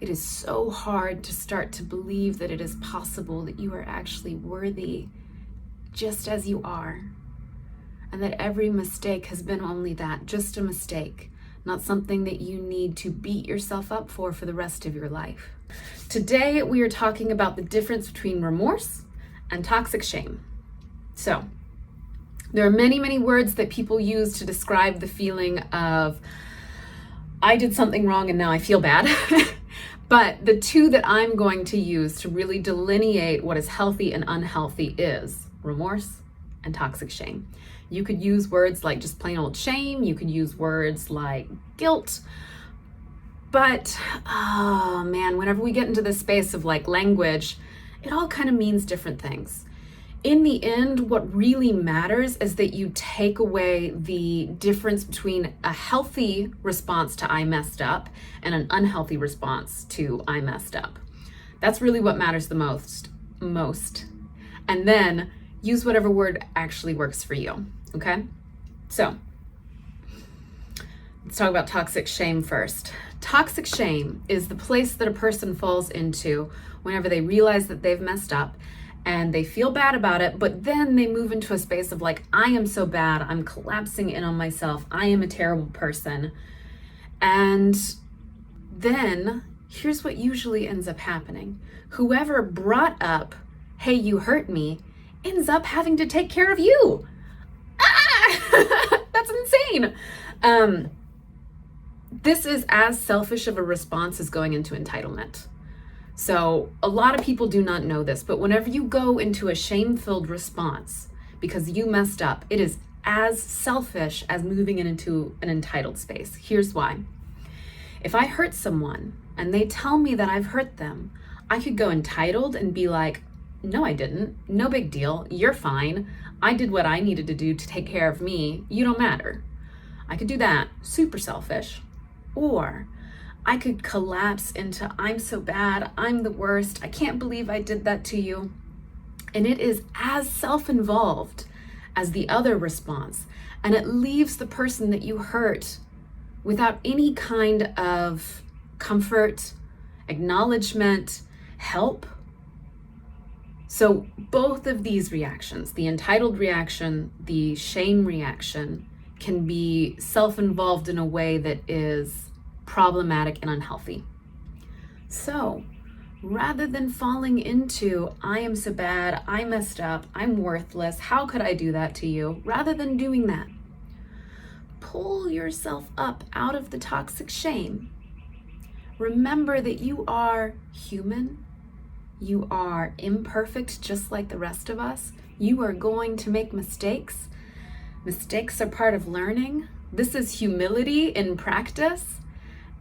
It is so hard to start to believe that it is possible that you are actually worthy just as you are, and that every mistake has been only that, just a mistake, not something that you need to beat yourself up for the rest of your life. Today, we are talking about the difference between remorse and toxic shame. So, there are many, many words that people use to describe the feeling of, I did something wrong and now I feel bad. But the two that I'm going to use to really delineate what is healthy and unhealthy is remorse and toxic shame. You could use words like just plain old shame. You could use words like guilt. But, oh man, whenever we get into this space of like language, it all kind of means different things. In the end, what really matters is that you take away the difference between a healthy response to I messed up and an unhealthy response to I messed up. That's really what matters the most. And then use whatever word actually works for you, okay? So, let's talk about toxic shame first. Toxic shame is the place that a person falls into whenever they realize that they've messed up and they feel bad about it, but then they move into a space of like, I am so bad, I'm collapsing in on myself, I am a terrible person. And then here's what usually ends up happening. Whoever brought up, hey, you hurt me, ends up having to take care of you. That's insane. This is as selfish of a response as going into entitlement. So a lot of people do not know this, but whenever you go into a shame-filled response because you messed up, it is as selfish as moving into an entitled space. Here's why. If I hurt someone and they tell me that I've hurt them, I could go entitled and be like, no, I didn't. No big deal. You're fine. I did what I needed to do to take care of me. You don't matter. I could do that. Super selfish. Or I could collapse into, I'm so bad, I'm the worst, I can't believe I did that to you. And it is as self-involved as the other response. And it leaves the person that you hurt without any kind of comfort, acknowledgement, help. So both of these reactions, the entitled reaction, the shame reaction, can be self-involved in a way that is problematic and unhealthy. So rather than falling into, I am so bad, I messed up, I'm worthless, how could I do that to you? Rather than doing that, pull yourself up out of the toxic shame. Remember that you are human. You are imperfect just like the rest of us. You are going to make mistakes. Mistakes are part of learning. This is humility in practice.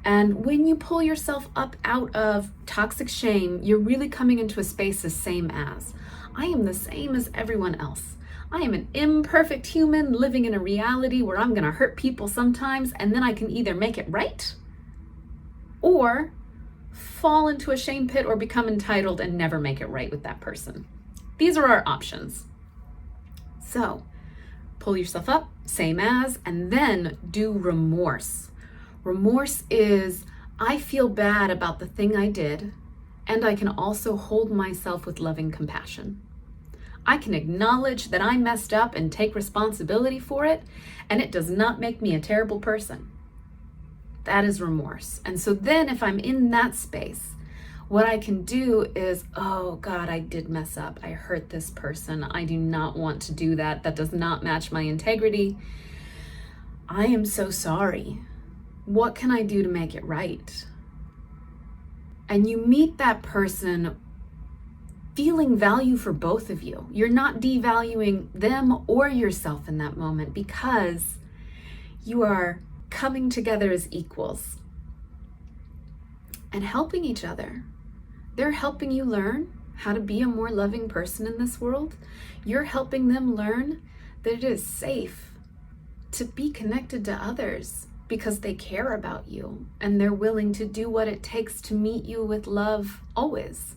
And when you pull yourself up out of toxic shame, you're really coming into a space the same as. I am the same as everyone else. I am an imperfect human living in a reality where I'm going to hurt people sometimes, and then I can either make it right or fall into a shame pit or become entitled and never make it right with that person. These are our options. So pull yourself up, same as, and then do remorse. Remorse is, I feel bad about the thing I did, and I can also hold myself with loving compassion. I can acknowledge that I messed up and take responsibility for it, and it does not make me a terrible person. That is remorse. And so then if I'm in that space, what I can do is, oh God, I did mess up. I hurt this person. I do not want to do that. That does not match my integrity. I am so sorry. What can I do to make it right? And you meet that person feeling value for both of you. You're not devaluing them or yourself in that moment because you are coming together as equals and helping each other. They're helping you learn how to be a more loving person in this world. You're helping them learn that it is safe to be connected to others because they care about you and they're willing to do what it takes to meet you with love always.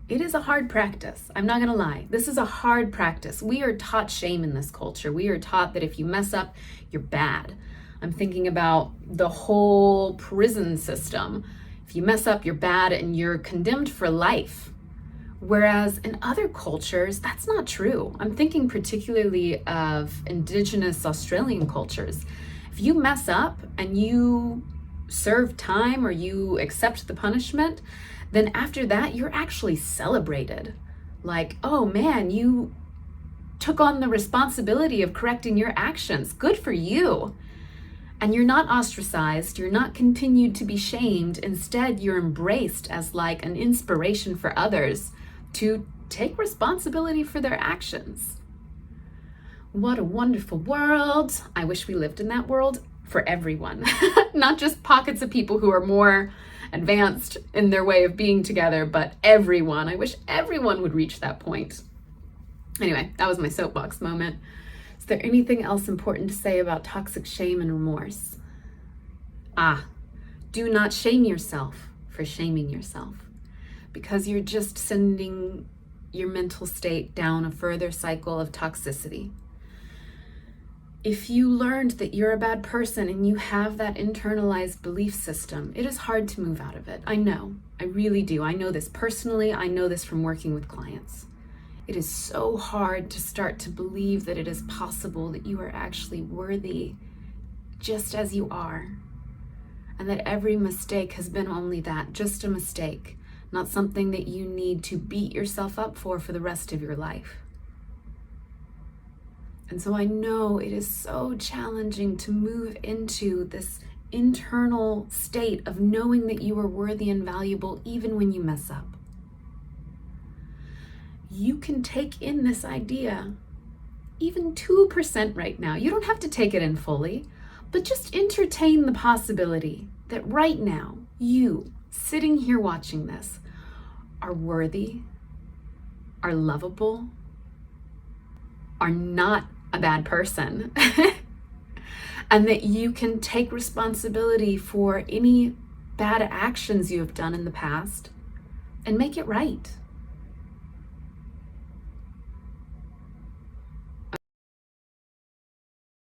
It is a hard practice. I'm not gonna lie. This is a hard practice. We are taught shame in this culture. We are taught that if you mess up, you're bad. I'm thinking about the whole prison system. If you mess up, you're bad and you're condemned for life. Whereas in other cultures, that's not true. I'm thinking particularly of Indigenous Australian cultures. If you mess up and you serve time or you accept the punishment, then after that, you're actually celebrated. Like, oh man, you took on the responsibility of correcting your actions. Good for you. And you're not ostracized, you're not continued to be shamed. Instead, you're embraced as like an inspiration for others to take responsibility for their actions. What a wonderful world. I wish we lived in that world for everyone, not just pockets of people who are more advanced in their way of being together, but everyone. I wish everyone would reach that point. Anyway, that was my soapbox moment. Is there anything else important to say about toxic shame and remorse? Do not shame yourself for shaming yourself, because you're just sending your mental state down a further cycle of toxicity. If you learned that you're a bad person and you have that internalized belief system, it is hard to move out of it. I know, I really do. I know this personally. I know this from working with clients. It is so hard to start to believe that it is possible that you are actually worthy just as you are, and that every mistake has been only that, just a mistake, not something that you need to beat yourself up for the rest of your life. And so I know it is so challenging to move into this internal state of knowing that you are worthy and valuable even when you mess up. You can take in this idea, even 2% right now. You don't have to take it in fully, but just entertain the possibility that right now, you, sitting here watching this, are worthy, are lovable, are not a bad person, and that you can take responsibility for any bad actions you have done in the past and make it right.